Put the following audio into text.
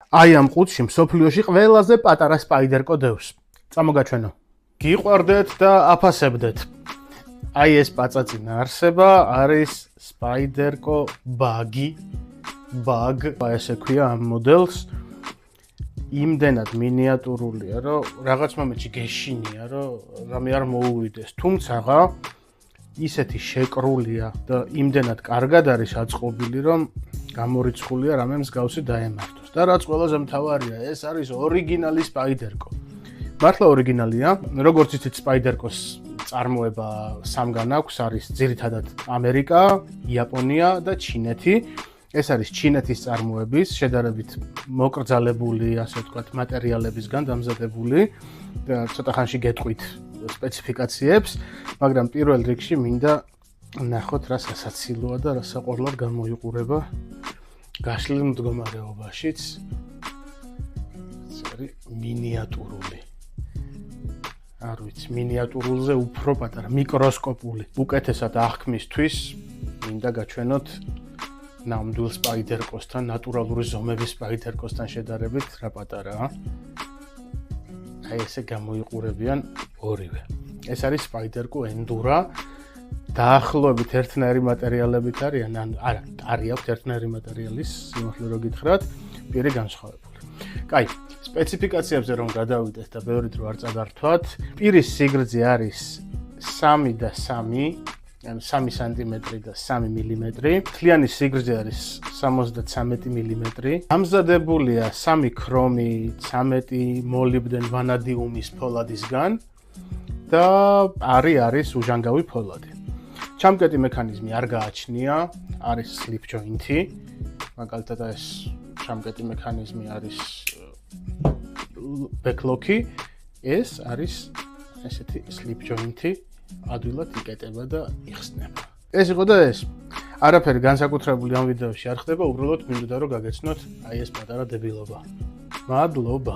აი ამ ყუთში მსოფლიოში ყველაზე პატარა სპაიდერკო დევს. წამოგაჩვენო. გიყვარდეთ და აფასებდეთ. აი ეს პაწაწინა არსება არის სპაიდერკო ბაგი. ესე ქვია ამ მოდელს. იმდენად მინიატურულია, რომ რაღაც მომენტში გეშინია, რომ რამე არ მოუვიდეს. თუმცა ისეთი შეკრულია და იმდენად კარგად არის აწყობილი, რომ გამორიცხულია რამე მსგავსი დაემართოს. და რაც ყველაზე მთავარია, ეს არის ორიგინალი სპაიდერკო. მართლა ორიგინალია, როგორც იცით სპაიდერკოს წარმოება სამგან აქვს, არის ძირითადად ამერიკა, იაპონია და ჩინეთი. ეს არის ჩინეთის წარმოების, შედარებით მოკრძალებული, ასე ვთქვათ, მატერიალებისგან დამზადებული და ცოტა ხანში გეტყვით სპეციფიკაციებს, მაგრამ პირველ რიგში მინდა ნახოთ რა სასაცილოა და რა საყვარლად გამოიყურება გაშლილ მდგომარეობაშიც. ეს არის მინიატურული. არ ვიცი, მინიატურულზე უფრო პატარა, მიკროსკოპული. უკეთესად აღქმისთვის მინდა გაჩვენოთ ნამდვილ სპაიდერკოსთან, ნატურალური ზომების სპაიდერკოსთან შედარებით რა პატარაა. აი ესე გამოიყურებიან ორივე. ეს არის სპაიდერკო ენდურა. დაახლოებით ერთნაირი მატერიალებით არიან, არა, არი აქვს ერთნაირი მატერიალის, სიმართლე რო გითხრათ, პირი განსხვავებული. კაი, სპეციფიკაციებზე რომ გადავიდეთ და ბევრით რო არ წადართვათ, პირის სიგრძე არის 3 და 3, ანუ 3 სანტიმეტრი და 3 მილიმეტრი. თლიანი სიგრძე არის 73 მილიმეტრი. დამზადებულია 3 ქრომი, 13 მოლიბდენ ვანადიუმის ფოლადისგან და არის უჟანგავი ფოლადი. ჩამკეტი მექანიზმი არ გააჩნია, არის slip joint-ი. მაგალითად ეს ჩამკეტი მექანიზმი არის backlock-ი, ეს არის ესეთი slip joint-ი. ადვილად იკეტება და იხსნება. ეს იყო და ეს. არაფერი განსაკუთრებული ამ ვიდეოში არ ხდება, უბრალოდ მინდოდა რომ გაგეცნოთ აი ეს პატარა დებილობა. მადლობა.